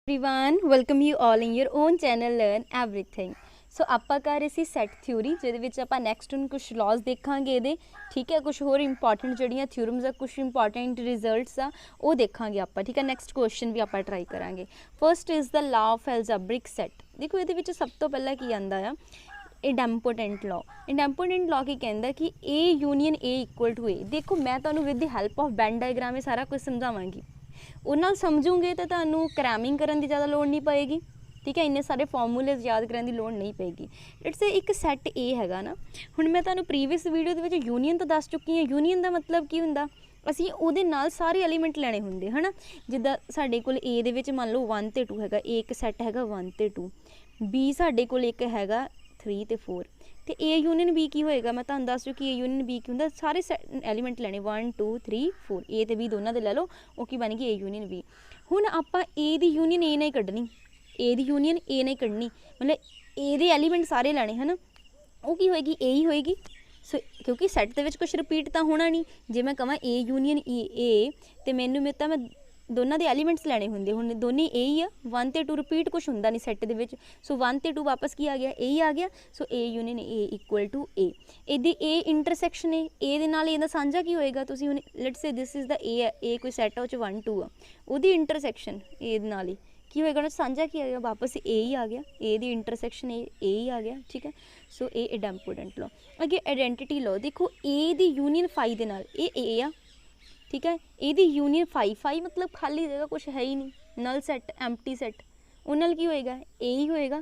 Everyone welcome you all in your own channel learn everything. So ਆਪਾਂ ਕਰ ਰਹੇ ਸੀ set theory ਜਿਹਦੇ ਵਿੱਚ ਆਪਾਂ ਨੈਕਸਟ ਹੁਣ ਕੁਝ ਲॉज ਦੇਖਾਂਗੇ ਇਹਦੇ। ਠੀਕ ਹੈ, ਕੁਝ ਹੋਰ ਇੰਪੋਰਟੈਂਟ ਜਿਹੜੀਆਂ ਥਿਊਰਮਸ ਆ, ਕੁਝ ਇੰਪੋਰਟੈਂਟ ਰਿਜ਼ਲਟਸ ਆ ਉਹ ਦੇਖਾਂਗੇ ਆਪਾਂ। ਠੀਕ ਹੈ, ਨੈਕਸਟ ਕੁਐਸਚਨ ਵੀ ਆਪਾਂ ਟਰਾਈ ਕਰਾਂਗੇ। First is the law of ਐਲਜੈਬਰਿਕ set. ਦੇਖੋ ਇਹਦੇ ਵਿੱਚ ਸਭ ਤੋਂ ਪਹਿਲਾਂ ਕੀ ਆਂਦਾ ਆ, ਇਡੈਂਪੋਟੈਂਟ ਲਾ। ਇਡੈਂਪੋਟੈਂਟ ਲਾ ਕੀ ਕਹਿੰਦਾ ਕਿ A union A equal to A। ਦੇਖੋ ਮੈਂ ਤੁਹਾਨੂੰ with the help of Venn diagram ਇਹ ਸਾਰਾ ਕੁਝ ਸਮਝਾਵਾਂਗੀ। ਉਹ ਨਾਲ ਸਮਝੋਗੇ ਤਾਂ ਤੁਹਾਨੂੰ ਕਰੈਮਿੰਗ ਕਰਨ ਦੀ ਜ਼ਿਆਦਾ ਲੋੜ ਨਹੀਂ ਪਏਗੀ। ਠੀਕ ਹੈ, ਇੰਨੇ ਸਾਰੇ ਫਾਰਮੂਲੇਜ਼ ਯਾਦ ਕਰਨ ਦੀ ਲੋੜ ਨਹੀਂ ਪਏਗੀ। ਇਟਸ ਇੱਕ ਸੈੱਟ A ਹੈਗਾ ਨਾ। ਹੁਣ ਮੈਂ ਤੁਹਾਨੂੰ ਪ੍ਰੀਵੀਅਸ ਵੀਡੀਓ ਦੇ ਵਿੱਚ ਯੂਨੀਅਨ ਤਾਂ ਦੱਸ ਚੁੱਕੀ ਹਾਂ। ਯੂਨੀਅਨ ਦਾ ਮਤਲਬ ਕੀ ਹੁੰਦਾ, ਅਸੀਂ ਉਹਦੇ ਨਾਲ ਸਾਰੇ ਐਲੀਮੈਂਟ ਲੈਣੇ ਹੁੰਦੇ ਹੈ ਨਾ। ਜਿੱਦਾਂ ਸਾਡੇ ਕੋਲ A ਦੇ ਵਿੱਚ ਮੰਨ ਲਓ 1 ਤੇ 2 ਹੈਗਾ, A ਇੱਕ ਸੈੱਟ ਹੈਗਾ 1 ਤੇ 2। B ਸਾਡੇ ਕੋਲ ਇੱਕ ਹੈਗਾ 3 ਤੇ 4। ਤੇ A ਯੂਨੀਅਨ B ਕੀ ਹੋਏਗਾ, ਮੈਂ ਤੁਹਾਨੂੰ ਦੱਸ ਚੁੱਕੀ A ਯੂਨੀਅਨ B ਕੀ ਹੁੰਦਾ, ਸਾਰੇ ਐਲੀਮੈਂਟ ਲੈਣੇ 1 2 3 4। A ਤੇ B ਦੋਨਾਂ ਦੇ ਲੈ ਲਓ, ਉਹ ਕੀ ਬਣ ਗਈ A ਯੂਨੀਅਨ B। ਹੁਣ ਆਪਾਂ A ਦੀ ਯੂਨੀਅਨ A ਨਾਲ ਹੀ ਕੱਢਣੀ, A ਦੀ ਯੂਨੀਅਨ A ਨਾਲ ਹੀ ਕੱਢਣੀ, ਮਤਲਬ A ਦੇ ਐਲੀਮੈਂਟ ਸਾਰੇ ਲੈਣੇ ਹੈ ਨਾ। ਉਹ ਕੀ ਹੋਏਗੀ, A ਹੀ ਹੋਏਗੀ। ਸੋ ਕਿਉਂਕਿ ਸੈੱਟ ਦੇ ਵਿੱਚ ਕੁਛ ਰਿਪੀਟ ਤਾਂ ਹੋਣਾ ਨਹੀਂ। ਜੇ ਮੈਂ ਕਹਾਂ A ਯੂਨੀਅਨ A ਤੇ ਮੈਨੂੰ ਤਾਂ ਮੈਂ ਦੋਨਾਂ ਦੇ ਐਲੀਮੈਂਟਸ ਲੈਣੇ ਹੁੰਦੇ, ਹੁਣ ਦੋਨੇ A ਹੀ ਆ। 1 ਤੇ 2 ਰਿਪੀਟ ਕੁਛ ਹੁੰਦਾ ਨਹੀਂ ਸੈੱਟ ਦੇ ਵਿੱਚ। ਸੋ 1 ਤੇ 2 ਵਾਪਸ ਕੀ ਆ ਗਿਆ, A ਹੀ ਆ ਗਿਆ। So A union A equal to A। ਇਹਦੀ A ਇੰਟਰਸੈਕਸ਼ਨ ਹੈ, A ਦੇ ਨਾਲ ਇਹਦਾ ਸਾਂਝਾ ਕੀ ਹੋਏਗਾ। ਤੁਸੀਂ ਹੁਣ let's say this is the A ਹੈ, A ਕੋਈ ਸੈੱਟ ਆ ਉਹ 'ਚ 1 2 ਆ, ਉਹਦੀ ਇੰਟਰਸੈਕਸ਼ਨ A ਦੇ ਨਾਲ ਹੀ ਕੀ ਹੋਏਗਾ ਨਾ, ਸਾਂਝਾ ਕੀ ਆਏਗਾ, ਵਾਪਸ A ਹੀ ਆ ਗਿਆ। A ਦੀ ਇੰਟਰਸੈਕਸ਼ਨ A ਹੀ ਆ ਗਿਆ। ਠੀਕ ਹੈ, ਸੋ ਇਹ ਇਡੈਂਪੋਟੈਂਟ ਲੋ। ਅੱਗੇ ਆਇਡੈਂਟੀਟੀ ਲੋ। ਦੇਖੋ A ਦੀ ਯੂਨੀਅਨ ਫਾਈ ਦੇ ਨਾਲ ਇਹ A ਆ। ਠੀਕ ਹੈ, ਇਹਦੀ ਯੂਨੀਅਨ ਫਾਈ ਮਤਲਬ ਖਾਲੀ ਜਗ੍ਹਾ ਕੁਛ ਹੈ ਹੀ ਨਹੀਂ, ਨਲ ਸੈੱਟ, ਐਮਟੀ ਸੈੱਟ। ਉਹ ਨਾਲ ਕੀ ਹੋਏਗਾ, A ਹੀ ਹੋਏਗਾ।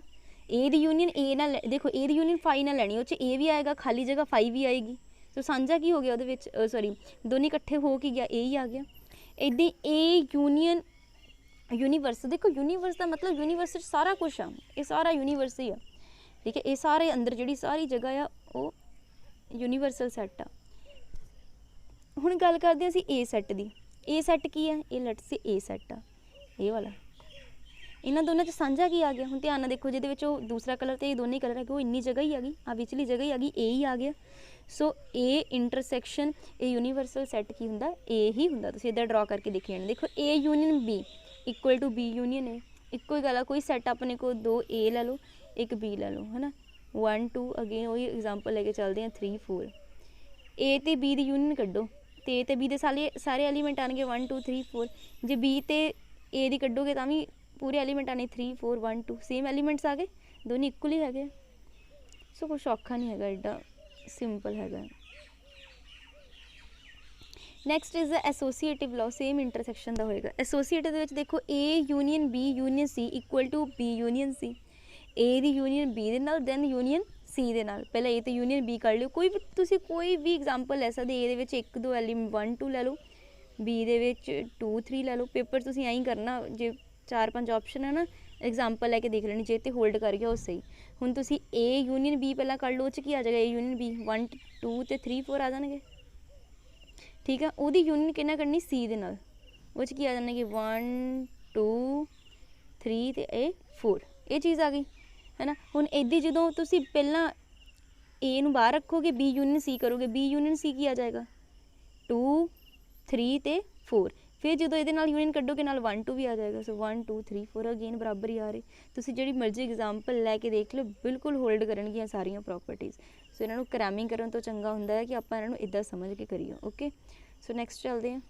A ਦੀ ਯੂਨੀਅਨ A ਨਾਲ, ਦੇਖੋ A ਦੀ ਯੂਨੀਅਨ ਫਾਈ ਨਾਲ ਲੈਣੀ, ਉਹ 'ਚ A ਵੀ ਆਏਗਾ, ਖਾਲੀ ਜਗ੍ਹਾ ਫਾਈ ਵੀ ਆਏਗੀ। ਸੋ ਸਾਂਝਾ ਕੀ ਹੋ ਗਿਆ ਉਹਦੇ ਵਿੱਚ, ਸੌਰੀ ਦੋਨੇ ਇਕੱਠੇ ਹੋ ਕੇ ਗਿਆ, A ਹੀ ਆ ਗਿਆ। ਇੱਦਾਂ A ਯੂਨੀਅਨ ਯੂਨੀਵਰਸ। ਦੇਖੋ ਯੂਨੀਵਰਸ ਦਾ ਮਤਲਬ ਯੂਨੀਵਰਸ 'ਚ ਸਾਰਾ ਕੁਛ ਆ, ਇਹ ਸਾਰਾ ਯੂਨੀਵਰਸ ਹੀ ਆ। ਠੀਕ ਹੈ, ਇਹ ਸਾਰੇ ਅੰਦਰ ਜਿਹੜੀ ਸਾਰੀ ਜਗ੍ਹਾ ਆ ਉਹ ਯੂਨੀਵਰਸਲ ਸੈੱਟ ਆ। ਹੁਣ ਗੱਲ ਕਰਦੇ ਅਸੀਂ A set the. A set ਕੀ ਹੈ, ਇਹ ਲੈਟਸ ਸੇ A ਸੈੱਟ ਆ, ਇਹ ਵਾਲਾ। ਇਹਨਾਂ ਦੋਨਾਂ 'ਚ ਸਾਂਝਾ ਕੀ ਆ ਗਿਆ, ਹੁਣ ਧਿਆਨ ਨਾਲ ਦੇਖੋ, ਜਿਹਦੇ ਵਿੱਚ ਉਹ ਦੂਸਰਾ ਕਲਰ ਤੇ ਇਹ ਦੋਨੇ ਕਲਰ ਹੈਗੇ, ਉਹ ਇੰਨੀ ਜਗ੍ਹਾ ਹੀ ਆ ਗਈ, ਆ ਵਿਚਲੀ ਜਗ੍ਹਾ ਹੀ ਆ ਗਈ, A ਹੀ ਆ ਗਿਆ। ਸੋ A ਇੰਟਰਸੈਕਸ਼ਨ ਇਹ ਯੂਨੀਵਰਸਲ ਸੈੱਟ ਕੀ ਹੁੰਦਾ, A ਹੀ ਹੁੰਦਾ। ਤੁਸੀਂ ਇੱਦਾਂ ਡਰਾ ਕਰਕੇ ਦੇਖੀ ਜਾਣਾ। ਦੇਖੋ A union B equal to B union A, ਇੱਕੋ ਹੀ ਗੱਲ ਆ। ਕੋਈ ਸੈੱਟ ਆਪਣੇ ਕੋਲ 2 A ਲੈ ਲਓ, ਇੱਕ B ਲੈ ਲਓ, ਹੈ ਨਾ। 1 2 ਅਗੇਨ ਉਹੀ ਐਗਜ਼ਾਮਪਲ ਲੈ ਕੇ ਚੱਲਦੇ ਹਾਂ, 3 4। A ਤੇ B ਦੀ ਯੂਨੀਅਨ ਕੱਢੋ ਤੇ A ਤੇ B ਦੇ ਸਾਰੇ ਐਲੀਮੈਂਟ ਆਉਣਗੇ 1 2 3 4। ਜੇ B ਤੇ A ਦੀ ਕੱਢੋਗੇ ਤਾਂ ਵੀ ਪੂਰੇ ਐਲੀਮੈਂਟ ਆਣੇ 3 4 1 2, ਸੇਮ ਐਲੀਮੈਂਟਸ ਆ ਗਏ, ਦੋਨੇ ਇਕੁਅਲ ਹੀ ਹੈਗੇ। ਸੋ ਕੁਛ ਔਖਾ ਨਹੀਂ ਹੈਗਾ, ਐਡਾ ਸਿੰਪਲ ਹੈਗਾ। Next is the associative law. Same intersection ਦਾ ਹੋਏਗਾ। ਐਸੋਸੀਏਟਿਵ ਦੇ ਵਿੱਚ ਦੇਖੋ A union B union C equal to B union C। A ਦੀ ਯੂਨੀਅਨ B ਦੇ ਨਾਲ, ਦੈਨ ਯੂਨੀਅਨ C ਦੇ ਨਾਲ। ਪਹਿਲਾਂ A ਤੇ ਯੂਨੀਅਨ B ਕਰ ਲਿਓ। ਕੋਈ ਵੀ ਤੁਸੀਂ ਕੋਈ ਵੀ ਐਗਜ਼ਾਮਪਲ ਲੈ ਸਕਦੇ। A ਦੇ ਵਿੱਚ 1 2 ਐਲੀਮੈਂਟ 1 2 ਲੈ ਲਓ, B ਦੇ ਵਿੱਚ 2 3 ਲੈ ਲਓ। ਪੇਪਰ ਤੁਸੀਂ ਐਂ ਹੀ ਕਰਨਾ, ਜੇ 4 5 ਆਪਸ਼ਨ ਹੈ ਨਾ, ਐਗਜ਼ਾਮਪਲ ਲੈ ਕੇ ਦੇਖ ਲੈਣੀ, ਜੇ ਤੇ ਹੋਲਡ ਕਰ ਗਿਆ ਉਹ ਸਹੀ। ਹੁਣ ਤੁਸੀਂ A ਯੂਨੀਅਨ B ਪਹਿਲਾਂ ਕਰ ਲਓ, ਉਹ 'ਚ ਕੀ ਆ ਜਾਏਗਾ, A ਯੂਨੀਅਨ B 1 2 ਤੇ 3 4 ਆ ਜਾਣਗੇ। ਠੀਕ ਆ, ਉਹਦੀ ਯੂਨੀਅਨ ਕਿੰਨਾ ਕਰਨੀ, C ਦੇ ਨਾਲ, ਉਹ 'ਚ ਕੀ ਆ ਜਾਣਗੇ 1 2 3 ਤੇ ਇਹ 4। ਇਹ ਚੀਜ਼ ਆ ਗਈ ਹੈ ਨਾ। ਹੁਣ ਇੱਦਾਂ ਜਦੋਂ ਤੁਸੀਂ ਪਹਿਲਾਂ A ਨੂੰ ਬਾਹਰ ਰੱਖੋਗੇ, B ਯੂਨੀਅਨ C ਕਰੋਗੇ, B ਯੂਨੀਅਨ C ਕੀ ਆ ਜਾਏਗਾ 2 3 ਤੇ 4। ਫਿਰ ਜਦੋਂ ਇਹਦੇ ਨਾਲ ਯੂਨੀਅਨ ਕੱਢੋਗੇ ਨਾਲ 1 2 ਵੀ ਆ ਜਾਏਗਾ। ਸੋ 1 2 3 4 ਅਗੇਨ ਬਰਾਬਰ ਹੀ ਆ ਰਹੇ। ਤੁਸੀਂ ਜਿਹੜੀ ਮਰਜ਼ੀ ਐਗਜ਼ਾਮਪਲ ਲੈ ਕੇ ਦੇਖ ਲਓ, ਬਿਲਕੁਲ ਹੋਲਡ ਕਰਨਗੀਆਂ ਸਾਰੀਆਂ ਪ੍ਰੋਪਰਟੀਜ਼। ਸੋ ਇਹਨਾਂ ਨੂੰ ਕਰੈਮਿੰਗ ਕਰਨ ਤੋਂ ਚੰਗਾ ਹੁੰਦਾ ਹੈ ਕਿ ਆਪਾਂ ਇਹਨਾਂ ਨੂੰ ਇੱਦਾਂ ਸਮਝ ਕੇ ਕਰੀਏ। ਓਕੇ, ਸੋ ਨੈਕਸਟ ਚੱਲਦੇ ਹਾਂ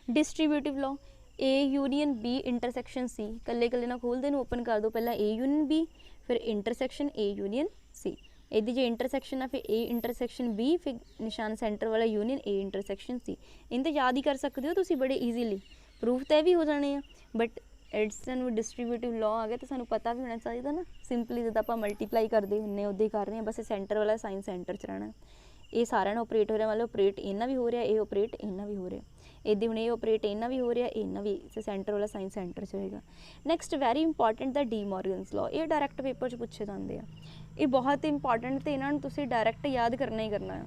distributive law. A union B intersection C। ਇਕੱਲੇ ਇਕੱਲੇ ਨਾਲ ਖੋਲ੍ਹਦੇ ਨੂੰ ਓਪਨ ਕਰ ਦਿਓ। ਪਹਿਲਾਂ A ਯੂਨੀਅਨ B, ਫਿਰ ਇੰਟਰਸੈਕਸ਼ਨ A ਯੂਨੀਅਨ C। ਇਹਦੀ ਜੇ ਇੰਟਰਸੈਕਸ਼ਨ ਆ ਫਿਰ A ਇੰਟਰਸੈਕਸ਼ਨ B, ਫਿਰ ਨਿਸ਼ਾਨ ਸੈਂਟਰ ਵਾਲਾ ਯੂਨੀਅਨ A ਇੰਟਰਸੈਕਸ਼ਨ C। ਇਹਨੂੰ ਤਾਂ ਯਾਦ ਹੀ ਕਰ ਸਕਦੇ ਹੋ ਤੁਸੀਂ ਬੜੇ ਈਜ਼ੀਲੀ, ਪ੍ਰੂਫ ਤਾਂ ਇਹ ਵੀ ਹੋ ਜਾਣੇ ਆ। ਬਟ ਸਾਨੂੰ ਡਿਸਟਰੀਬਿਊਟਿਵ ਲਾਅ ਆ ਗਿਆ ਤਾਂ ਸਾਨੂੰ ਪਤਾ ਵੀ ਹੋਣਾ ਚਾਹੀਦਾ ਨਾ। ਸਿੰਪਲੀ ਜਦੋਂ ਆਪਾਂ ਮਲਟੀਪਲਾਈ ਕਰਦੇ ਹੁੰਦੇ ਉੱਦਾਂ ਹੀ ਕਰ ਰਹੇ ਹਾਂ, ਬਸ ਸੈਂਟਰ ਵਾਲਾ ਸਾਈਨ ਸੈਂਟਰ 'ਚ ਰਹਿਣਾ। ਇਹ ਸਾਰਿਆਂ ਨਾਲ ਓਪਰੇਟ ਹੋ ਰਿਹਾ, ਮਤਲਬ ਓਪਰੇਟ ਇਹਨਾਂ ਵੀ ਹੋ ਰਿਹਾ, ਇਹ ਓਪਰੇਟ ਇਹਨਾਂ ਵੀ ਹੋ ਰਿਹਾ। ਇੱਦਾਂ ਹੁਣ ਇਹ ਓਪਰੇਟ ਇਹਨਾਂ ਵੀ ਹੋ ਰਿਹਾ, ਇਹਨਾਂ ਵੀ, ਸੈਂਟਰ ਵਾਲਾ ਸਾਈਨ ਸੈਂਟਰ 'ਚ ਹੋਏਗਾ। ਨੈਕਸਟ ਵੈਰੀ ਇੰਪੋਰਟੈਂਟ ਦਾ ਡੀ ਮੋਰਗਨਸ ਲਾਅ। ਇਹ ਡਾਇਰੈਕਟ ਪੇਪਰ 'ਚ ਪੁੱਛੇ ਜਾਂਦੇ ਆ। ਇਹ ਬਹੁਤ ਇੰਪੋਰਟੈਂਟ ਅਤੇ ਇਹਨਾਂ ਨੂੰ ਤੁਸੀਂ ਡਾਇਰੈਕਟ ਯਾਦ ਕਰਨਾ ਹੀ ਕਰਨਾ ਆ।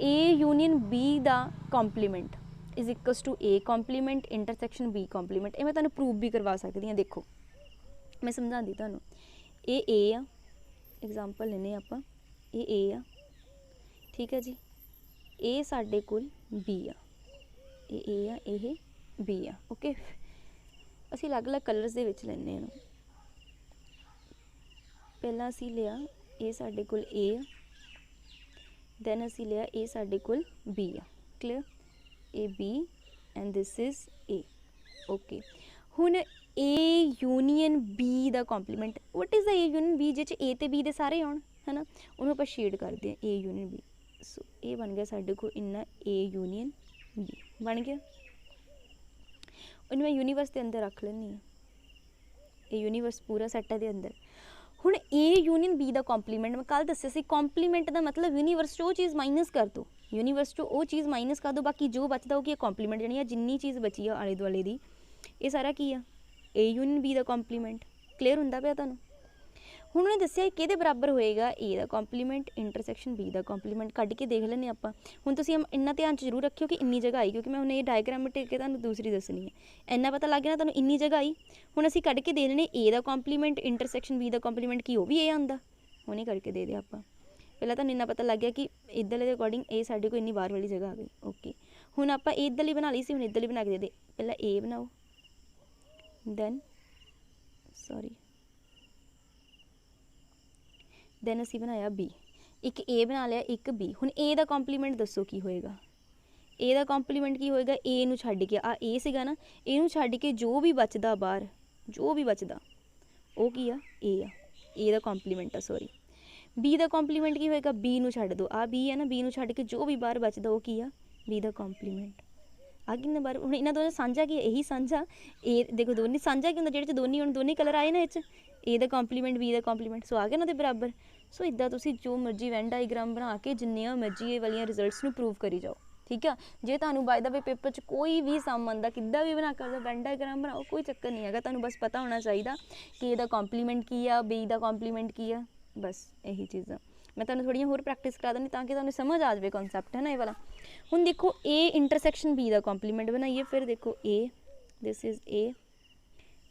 A ਯੂਨੀਅਨ B ਦਾ complement is equals to A complement intersection B complement. ਇਹ ਮੈਂ ਤੁਹਾਨੂੰ ਪ੍ਰੂਵ ਵੀ ਕਰਵਾ ਸਕਦੀ ਹਾਂ। ਦੇਖੋ ਮੈਂ ਸਮਝਾਉਂਦੀ ਤੁਹਾਨੂੰ। ਇਹ A ਆ, ਐਗਜ਼ਾਮਪਲ ਲੈਂਦੇ ਆਪਾਂ, ਇਹ A ਆ, ਠੀਕ ਹੈ ਜੀ। ਇਹ ਸਾਡੇ ਕੋਲ B ਆ, ਇਹ A ਆ, ਇਹ B ਆ। ਓਕੇ, ਅਸੀਂ ਅਲੱਗ-ਅਲੱਗ ਕਲਰਸ ਦੇ ਵਿੱਚ ਲੈਂਦੇ ਹਾਂ। ਪਹਿਲਾਂ ਅਸੀਂ ਲਿਆ ਇਹ ਸਾਡੇ ਕੋਲ A ਆ, ਦੈਨ ਅਸੀਂ ਲਿਆ ਇਹ ਸਾਡੇ ਕੋਲ B ਆ। ਕਲੀਅਰ? ਇਹ B and this is A। Okay, ਹੁਣ A ਯੂਨੀਅਨ B ਦਾ compliment. What is the A union B? ਜਿਹ 'ਚ A ਤੇ B ਦੇ ਸਾਰੇ ਆਉਣ, ਹੈ ਨਾ, ਉਹਨੂੰ ਆਪਾਂ ਸ਼ੇਡ ਕਰਦੇ ਹਾਂ A ਯੂਨੀਅਨ B। ਸੋ ਇਹ ਬਣ ਗਿਆ ਸਾਡੇ ਕੋਲ ਇੰਨਾ A ਯੂਨੀਅਨ B ਬਣ ਗਿਆ। ਉਹਨੂੰ ਮੈਂ ਯੂਨੀਵਰਸ ਦੇ ਅੰਦਰ ਰੱਖ ਲੈਂਦੀ ਹਾਂ। ਇਹ ਯੂਨੀਵਰਸ ਪੂਰਾ ਸੈੱਟ ਹੈ ਦੇ ਅੰਦਰ। ਹੁਣ A ਯੂਨੀਅਨ B ਦਾ ਕੰਪਲੀਮੈਂਟ ਮੈਂ ਕੱਲ੍ਹ ਦੱਸਿਆ ਸੀ, ਕੰਪਲੀਮੈਂਟ ਦਾ ਮਤਲਬ ਯੂਨੀਵਰਸ 'ਚ ਉਹ ਚੀਜ਼ ਮਾਈਨਸ ਕਰ ਦਿਓ, ਯੂਨੀਵਰਸ 'ਚੋਂ ਉਹ ਚੀਜ਼ ਮਾਈਨਸ ਕਰ ਦਿਓ, ਬਾਕੀ ਜੋ ਬਚਦਾ ਉਹ ਕੀ ਹੈ? ਕੰਪਲੀਮੈਂਟ। ਜਾਣੀ ਆ ਜਿੰਨੀ ਚੀਜ਼ ਬਚੀ ਆ ਆਲੇ ਦੁਆਲੇ ਦੀ, ਇਹ ਸਾਰਾ ਕੀ ਆ? A ਯੂਨੀਅਨ B ਦਾ ਕੰਪਲੀਮੈਂਟ। ਕਲੀਅਰ ਹੁੰਦਾ ਪਿਆ ਤੁਹਾਨੂੰ? ਹੁਣ ਉਹਨੇ ਦੱਸਿਆ ਕਿਹਦੇ ਬਰਾਬਰ ਹੋਏਗਾ? A ਦਾ ਕੰਪਲੀਮੈਂਟ ਇੰਟਰਸੈਕਸ਼ਨ B ਦਾ ਕੰਪਲੀਮੈਂਟ। ਕੱਢ ਕੇ ਦੇਖ ਲੈਂਦੇ ਆਪਾਂ। ਹੁਣ ਤੁਸੀਂ ਇੰਨਾ ਧਿਆਨ 'ਚ ਜ਼ਰੂਰ ਰੱਖਿਓ ਕਿ ਇੰਨੀ ਜਗ੍ਹਾ ਆਈ, ਕਿਉਂਕਿ ਮੈਂ ਹੁਣ ਇਹ ਡਾਇਗਰਾਮ ਟੇਕ ਕੇ ਤੁਹਾਨੂੰ ਦੂਸਰੀ ਦੱਸਣੀ ਹੈ। ਇੰਨਾ ਪਤਾ ਲੱਗ ਗਿਆ ਨਾ ਤੁਹਾਨੂੰ, ਇੰਨੀ ਜਗ੍ਹਾ ਆਈ। ਹੁਣ ਅਸੀਂ ਕੱਢ ਕੇ ਦੇ ਲੈਣੇ A ਦਾ ਕੰਪਲੀਮੈਂਟ ਇੰਟਰਸੈਕਸ਼ਨ B ਦਾ ਕੰਪਲੀਮੈਂਟ, ਕੀ ਉਹ ਵੀ A ਆਉਂਦਾ? ਹੁਣੇ ਕਰਕੇ ਦੇ ਦਿਆ ਆਪਾਂ। ਪਹਿਲਾਂ ਤੁਹਾਨੂੰ ਇੰਨਾ ਪਤਾ ਲੱਗ ਗਿਆ ਕਿ ਇੱਧਰਲੇ ਦੇ ਅਕੋਰਡਿੰਗ ਇਹ ਸਾਡੇ ਕੋਲ ਇੰਨੀ ਬਾਹਰ ਵਾਲੀ ਜਗ੍ਹਾ ਆ ਗਈ। ਓਕੇ, ਹੁਣ ਆਪਾਂ ਇੱਧਰਲੀ ਬਣਾ ਲਈ ਸੀ, ਹੁਣ ਇੱਧਰਲੀ ਬਣਾ ਕੇ ਦੇ ਦੇ। ਪਹਿਲਾਂ A ਬਣਾਓ, ਦੈਨ ਦੈਨ ਅਸੀਂ ਬਣਾਇਆ B। ਇੱਕ A ਬਣਾ ਲਿਆ, ਇੱਕ B। ਹੁਣ A ਦਾ ਕੰਪਲੀਮੈਂਟ ਦੱਸੋ ਕੀ ਹੋਏਗਾ? A ਦਾ ਕੰਪਲੀਮੈਂਟ ਕੀ ਹੋਏਗਾ? A ਨੂੰ ਛੱਡ ਕੇ, ਆ A ਸੀਗਾ ਨਾ, ਇਹਨੂੰ ਛੱਡ ਕੇ ਜੋ ਵੀ ਬਚਦਾ ਬਾਹਰ, ਜੋ ਵੀ ਬਚਦਾ ਉਹ ਕੀ ਆ? A ਆ। A ਦਾ ਕੰਪਲੀਮੈਂਟ ਆ, ਸੌਰੀ। B ਦਾ ਕੰਪਲੀਮੈਂਟ ਕੀ ਹੋਏਗਾ? B ਨੂੰ ਛੱਡ ਦਿਓ, ਆ B ਹੈ ਨਾ, B ਨੂੰ ਛੱਡ ਕੇ ਜੋ ਵੀ ਬਾਹਰ ਬਚਦਾ ਉਹ ਕੀ ਆ? B ਦਾ ਕੰਪਲੀਮੈਂਟ। ਆ ਕਿੰਨੇ ਬਾਹਰ? ਹੁਣ ਇਹਨਾਂ ਦੋਨਾਂ ਸਾਂਝਾ ਕੀ? ਇਹੀ ਸਾਂਝਾ। A ਦੇਖੋ ਦੋਨੇ ਸਾਂਝਾ ਕੀ ਹੁੰਦਾ? ਜਿਹੜੇ 'ਚ ਦੋਨੇ ਹੁਣ ਦੋਨੇ ਕਲਰ ਆਏ ਨਾ ਇਹ 'ਚ, A ਦਾ ਕੰਪਲੀਮੈਂਟ B ਦਾ ਕੰਪਲੀਮੈਂਟ। ਸੋ ਆ ਗਿਆ ਨਾ ਦੇ ਬਰਾਬਰ। ਸੋ ਇੱਦਾਂ ਤੁਸੀਂ ਜੋ ਮਰਜ਼ੀ ਵੈਨ ਡਾਇਗ੍ਰਾਮ ਬਣਾ ਕੇ ਜਿੰਨੀਆਂ ਮਰਜ਼ੀ ਇਹ ਵਾਲੀਆਂ ਰਿਜ਼ਲਟਸ ਨੂੰ ਪ੍ਰੂਵ ਕਰੀ ਜਾਓ। ਠੀਕ ਆ? ਜੇ ਤੁਹਾਨੂੰ ਬਾਏ ਦਾ ਵੇ ਪੇਪਰ 'ਚ ਕੋਈ ਵੀ ਸਮ ਆਉਂਦਾ, ਕਿੱਦਾਂ ਵੀ ਬਣਾ ਕੇ ਵੈਨ ਡਾਇਗ੍ਰਾਮ ਬਣਾਓ, ਕੋਈ ਚੱਕਰ ਨਹੀਂ ਹੈਗਾ। ਤੁਹਾਨੂੰ ਬਸ ਪਤਾ ਹੋਣਾ ਚਾਹੀਦਾ ਕਿ ਇਹਦਾ ਕੰਪਲੀਮੈਂਟ ਕੀ ਆ, B ਦਾ ਕੰਪਲੀਮੈਂਟ ਕੀ ਆ, ਬਸ ਇਹੀ ਚੀਜ਼ਾਂ। ਮੈਂ ਤੁਹਾਨੂੰ ਥੋੜ੍ਹੀਆਂ ਹੋਰ ਪ੍ਰੈਕਟਿਸ ਕਰਾ ਦਿੰਦੀ ਤਾਂ ਕਿ ਤੁਹਾਨੂੰ ਸਮਝ ਆ ਜਾਵੇ ਕਨਸੈਪਟ, ਹੈ ਨਾ ਇਹ ਵਾਲਾ। ਹੁਣ ਦੇਖੋ A ਇੰਟਰਸੈਕਸ਼ਨ B ਦਾ ਕੰਪਲੀਮੈਂਟ ਬਣਾਈਏ। ਫਿਰ ਦੇਖੋ A, this is A,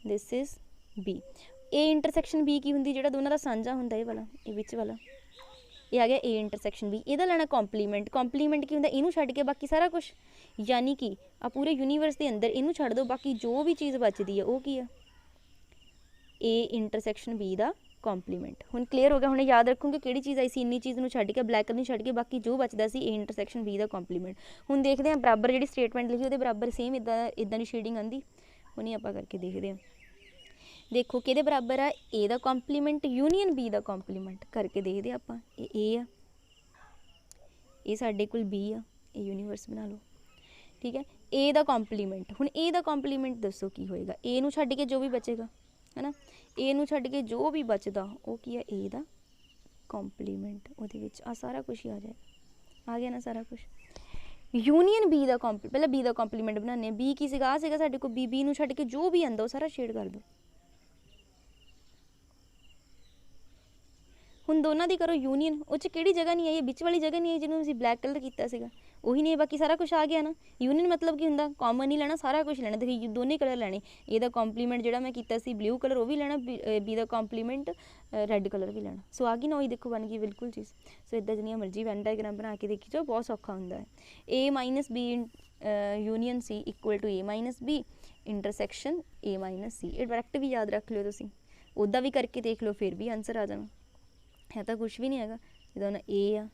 this is B। A intersection B ਕੀ ਹੁੰਦੀ? ਜਿਹੜਾ ਦੋਨਾਂ ਦਾ ਸਾਂਝਾ ਹੁੰਦਾ, ਇਹ ਵਾਲਾ, ਇਹ ਵਿੱਚ ਵਾਲਾ, ਇਹ ਆ ਗਿਆ A ਇੰਟਰਸੈਕਸ਼ਨ B। ਇਹਦਾ ਲੈਣਾ ਕੰਪਲੀਮੈਂਟ। ਕੰਪਲੀਮੈਂਟ ਕੀ ਹੁੰਦਾ? ਇਹਨੂੰ ਛੱਡ ਕੇ ਬਾਕੀ ਸਾਰਾ ਕੁਛ, ਯਾਨੀ ਕਿ ਆ ਪੂਰੇ ਯੂਨੀਵਰਸ ਦੇ ਅੰਦਰ ਇਹਨੂੰ ਛੱਡ ਦਿਓ, ਬਾਕੀ ਜੋ ਵੀ ਚੀਜ਼ ਬਚਦੀ ਆ ਉਹ ਕੀ ਆ? A ਇੰਟਰਸੈਕਸ਼ਨ B ਦਾ ਕੰਪਲੀਮੈਂਟ। ਹੁਣ ਕਲੀਅਰ ਹੋ ਗਿਆ? ਹੁਣ ਯਾਦ ਰੱਖੋਗੇ ਕਿਹੜੀ ਚੀਜ਼ ਆਈ ਸੀ? ਇੰਨੀ ਚੀਜ਼ ਨੂੰ ਛੱਡ ਕੇ, ਬਲੈਕ ਕਲਰ ਨੂੰ ਛੱਡ ਕੇ ਬਾਕੀ ਜੋ ਬਚਦਾ ਸੀ A ਇੰਟਰਸੈਕਸ਼ਨ B ਦਾ ਕੰਪਲੀਮੈਂਟ। ਹੁਣ ਦੇਖਦੇ ਹਾਂ ਬਰਾਬਰ ਜਿਹੜੀ ਸਟੇਟਮੈਂਟ ਲਿਖੀ ਉਹਦੇ ਬਰਾਬਰ ਸੇਮ ਇੱਦਾਂ ਦੀ ਸ਼ੇਡਿੰਗ ਆਉਂਦੀ, ਹੁਣੀ ਆਪਾਂ ਕਰਕੇ ਦੇਖਦੇ ਹਾਂ। ਦੇਖੋ ਕਿਹਦੇ ਬਰਾਬਰ ਆ? A ਦਾ ਕੰਪਲੀਮੈਂਟ ਯੂਨੀਅਨ B ਦਾ ਕੰਪਲੀਮੈਂਟ। ਕਰਕੇ ਦੇਖਦੇ ਆਪਾਂ। ਇਹ A ਆ, ਇਹ ਸਾਡੇ ਕੋਲ B ਆ, ਇਹ ਯੂਨੀਵਰਸ ਬਣਾ ਲਓ। ਠੀਕ ਹੈ? A ਦਾ ਕੰਪਲੀਮੈਂਟ। ਹੁਣ A ਦਾ ਕੰਪਲੀਮੈਂਟ ਦੱਸੋ ਕੀ ਹੋਏਗਾ? A ਨੂੰ ਛੱਡ ਕੇ ਜੋ ਵੀ ਬਚੇਗਾ, ਹੈ ਨਾ, A ਨੂੰ ਛੱਡ ਕੇ ਜੋ ਵੀ ਬਚਦਾ ਉਹ ਕੀ ਆ? A ਦਾ ਕੰਪਲੀਮੈਂਟ। ਉਹਦੇ ਵਿੱਚ ਆ ਸਾਰਾ ਕੁਛ ਹੀ ਆ ਜਾਏਗਾ। ਆ ਗਿਆ ਨਾ ਸਾਰਾ ਕੁਛ? ਯੂਨੀਅਨ B ਦਾ ਪਹਿਲਾਂ B ਦਾ ਕੰਪਲੀਮੈਂਟ ਬਣਾਉਂਦੇ ਹਾਂ। B ਕੀ ਸੀਗਾ? ਆ ਸੀਗਾ ਸਾਡੇ ਕੋਲ B। B ਨੂੰ ਛੱਡ ਕੇ ਜੋ ਵੀ ਆਉਂਦਾ ਉਹ ਸਾਰਾ ਸ਼ੇਡ ਕਰ ਦਿਓ। ਹੁਣ ਦੋਨਾਂ ਦੀ ਕਰੋ ਯੂਨੀਅਨ। ਉਹ 'ਚ ਕਿਹੜੀ ਜਗ੍ਹਾ ਨਹੀਂ ਆਈ? ਵਿੱਚ ਵਾਲੀ ਜਗ੍ਹਾ ਨਹੀਂ ਆਈ ਜਿਹਨੂੰ ਅਸੀਂ ਬਲੈਕ ਕਲਰ ਕੀਤਾ ਸੀਗਾ, ਉਹੀ ਨਹੀਂ। ਬਾਕੀ ਸਾਰਾ ਕੁਛ ਆ ਗਿਆ ਨਾ। ਯੂਨੀਅਨ ਮਤਲਬ ਕੀ ਹੁੰਦਾ? ਕਾਮਨ ਹੀ ਲੈਣਾ, ਸਾਰਾ ਕੁਛ ਲੈਣਾ। ਦੇਖੋ ਦੋਨੇ ਕਲਰ ਲੈਣੇ। ਇਹਦਾ ਕੰਪਲੀਮੈਂਟ ਜਿਹੜਾ ਮੈਂ ਕੀਤਾ ਸੀ ਬਲੂ ਕਲਰ ਉਹ ਵੀ ਲੈਣਾ, B ਦਾ ਕੰਪਲੀਮੈਂਟ ਰੈੱਡ ਕਲਰ ਵੀ ਲੈਣਾ। ਸੋ ਆ ਗਈ ਨਾ? ਉਹੀ ਦੇਖੋ ਬਣ ਗਈ ਬਿਲਕੁਲ ਚੀਜ਼। ਸੋ ਇੱਦਾਂ ਜਿੰਨੀਆਂ ਮਰਜ਼ੀ ਵੈਨ ਡਾਇਗ੍ਰਾਮ ਬਣਾ ਕੇ ਦੇਖੀ ਜਾਓ, ਬਹੁਤ ਸੌਖਾ ਹੁੰਦਾ ਹੈ। A minus B union C equal to A minus B intersection A minus C। ਇਹ ਡਾਇਰੈਕਟ ਵੀ ਯਾਦ ਰੱਖ ਲਿਓ ਤੁਸੀਂ, ਉੱਦਾਂ ਵੀ ਕਰਕੇ ਦੇਖ ਲਓ, ਫਿਰ ਵੀ ਆਨਸਰ ਆ ਜਾਣਾ। ਹੈ ਤਾਂ ਕੁਛ ਵੀ ਨਹੀਂ ਹੈਗਾ। ਜਿੱਦਾਂ ਹੁਣ A ਆ,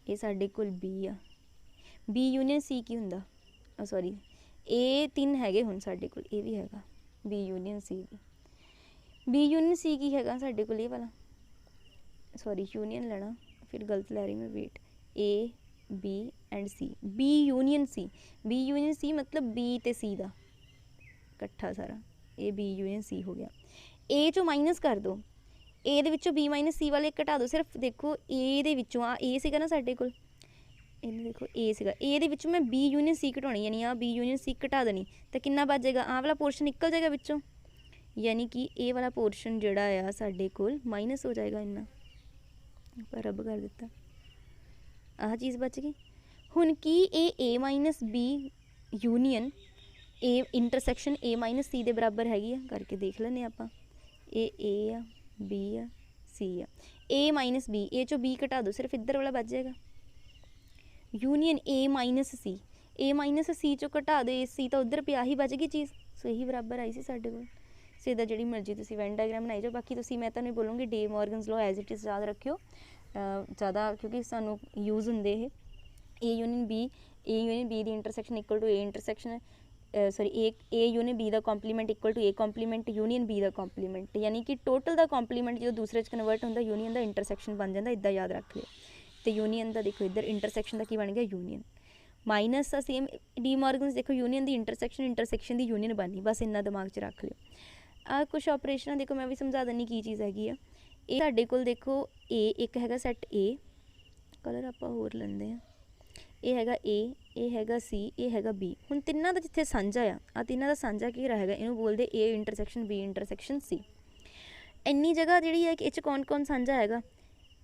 ਇਹ ਸਾਡੇ ਕੋਲ B ਆ। B ਯੂਨੀਅਨ C ਕੀ ਹੁੰਦਾ? ਸੌਰੀ, A 3 ਹੈਗੇ ਹੁਣ ਸਾਡੇ ਕੋਲ, ਇਹ ਵੀ ਹੈਗਾ B ਯੂਨੀਅਨ C ਵੀ। B ਯੂਨੀਅਨ C ਕੀ ਹੈਗਾ ਸਾਡੇ ਕੋਲ? ਇਹ ਵਾਲਾ, ਸੌਰੀ ਯੂਨੀਅਨ ਲੈਣਾ, ਫਿਰ ਗਲਤ ਲੈ ਰਹੀ ਮੈਂ, wait. A B and C, B union C। B union C ਮਤਲਬ B ਤੇ C ਦਾ ਇਕੱਠਾ ਸਾਰਾ, ਇਹ B ਯੂਨੀਅਨ C ਹੋ ਗਿਆ। A 'ਚੋਂ ਮਾਈਨਸ ਕਰ ਦਿਓ, A ਦੇ ਵਿੱਚੋਂ B ਮਾਈਨਸ C ਵਾਲੇ ਘਟਾ ਦਿਓ। ਸਿਰਫ ਦੇਖੋ A ਦੇ ਵਿੱਚੋਂ ਆ A ਸੀਗਾ ਨਾ ਸਾਡੇ ਕੋਲ, ਇਹਨੂੰ ਦੇਖੋ A ਸੀਗਾ, A ਦੇ ਵਿੱਚੋਂ ਮੈਂ B ਯੂਨੀਅਨ C ਘਟਾਉਣੀ, ਯਾਨੀ ਆ B ਯੂਨੀਅਨ C ਘਟਾ ਦੇਣੀ, ਤਾਂ ਕਿੰਨਾ ਬਚ ਜਾਏਗਾ? ਆਹ ਵਾਲਾ ਪੋਰਸ਼ਨ ਨਿਕਲ ਜਾਏਗਾ ਵਿੱਚੋਂ, ਯਾਨੀ ਕਿ ਇਹ ਵਾਲਾ ਪੋਰਸ਼ਨ ਜਿਹੜਾ ਆ ਸਾਡੇ ਕੋਲ ਮਾਈਨਸ ਹੋ ਜਾਏਗਾ। ਇੰਨਾ ਆਪਾਂ ਰੱਬ ਕਰ ਦਿੱਤਾ, ਆਹ ਚੀਜ਼ ਬਚ ਗਈ। ਹੁਣ ਕੀ ਇਹ A minus B union A intersection A minus C ਦੇ ਬਰਾਬਰ ਹੈਗੀ ਆ? ਕਰਕੇ ਦੇਖ ਲੈਂਦੇ ਆਪਾਂ। ਇਹ A ਆ, B ਆ, C ਆ। A ਮਾਈਨਸ B, A 'ਚੋਂ B ਘਟਾ ਦਿਓ, ਸਿਰਫ ਇੱਧਰ ਵਾਲਾ ਬਚ ਜਾਏਗਾ। Union A minus C, A minus C 'ਚੋਂ ਘਟਾ ਦਿਓ, C ਤਾਂ ਉੱਧਰ ਪਿਆ ਹੀ ਬਚ ਗਈ ਚੀਜ਼। सो यही बराबर आई सी साडे कोल। सो इदा जिहड़ी मर्जी तुसीं वेन डायग्राम बनाई जाओ। बाकी तुसीं मैं तुहानूं बोलूँगी De Morgan's law as it is याद रखियो ज़्यादा, क्योंकि सानूं यूज़ हुंदे ए यूनियन बी दी intersection equal to A intersection sorry A union B दा complement equal to A complement union B दा कॉम्पलीमेंट, यानी कि टोटल दा कॉम्पलीमेंट जो दूसरे च कन्वर्ट होंदा यूनियन दा इंटरसैक्शन बन जाता। इदा याद रख लियो। तो यूनियन का देखो इधर इंटरसैक्शन का की बन गया यूनियन, माइनस का सेम डी मॉर्गन देखो यूनियन की इंटरसैक्शन की यूनियन बननी, बस इन्ना दिमाग च रख लियो। आ कुछ ऑपरेशन देखो मैं भी समझा दिनी की चीज़ हैगी आ। ये साडे कोल देखो ए एक हैगा सैट ए, कलर आप होर लेंदे हैं, ये हैगा ए हैगा सी, ये हैगा बी। हुण तिन्नां दा जिथे सांझा आ तिन्नां दा सांझा घेरा हैगा, इहनूं बोलदे ए इंटरसैक्शन बी इंटरसैक्शन सी। इन्नी जगह जिहड़ी है कि इह च कौन कौन सांझा हैगा,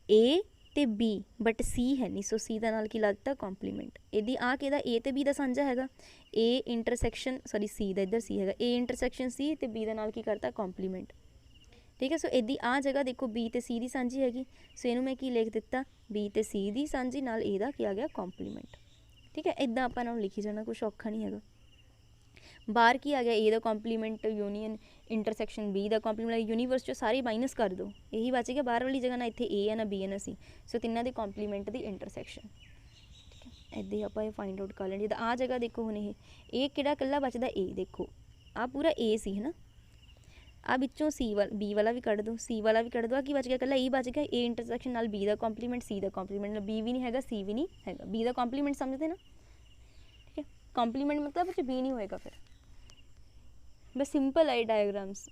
ए ते बी, बट सी है नहीं। सो सी दा नाल की ला दित्ता कॉम्पलीमेंट। इहदी आ किहदा ए ते बी दा सांझा हैगा, ए इंटरसैक्शन सॉरी सी दा इधर सी हैगा, ए इंटरसैक्शन सी ते बी दा नाल की करता कॉम्पलीमेंट। ठीक है। सो इहदी आ जगह देखो बी ते सी दी सांझी हैगी, सो इहनूं मैं की लिख दित्ता बी ते सी दी सांझी नाल ए दा की आ गया कॉम्पलीमेंट। ठीक है। इदां आपां इहनूं लिखी जाना, कुछ औखा नहीं हैगा। बाहर की आ गया ए दा कॉम्पलीमेंट यूनियन इंटरसैक्शन बी दा कॉम्पलीमेंट, यूनीवर्स चो सारे माइनस कर दो, यही बच गया बाहर वाली जगह, ना इत्थे ए है ना बी है ना सी। सो तिन्नां दे कॉम्पलीमेंट दी इंटरसैक्शन। ठीक है। इदां आपां ये फाइंड आउट कर लेंगे। आ जगह देखो हुण ये किहड़ा कल्ला बचदा ए, देखो आ पूरा ए सी है ना, आ बिच्चों सी वाला बी वाला भी कढ़ दो, सी वाला भी कढ़ दो, की बच गया कल्ला ई बच गया, ए इंटरसैक्शन नाल बी दा कॉम्पलीमेंट सी दा कॉम्पलीमेंट, बी भी नहीं हैगा सी भी नहीं हैगा, बी दा कॉम्पलीमेंट समझते ना। ठीक है। कॉम्पलीमेंट मतलब बी नहीं होएगा फिर, बस सिंपल है डायग्राम्स।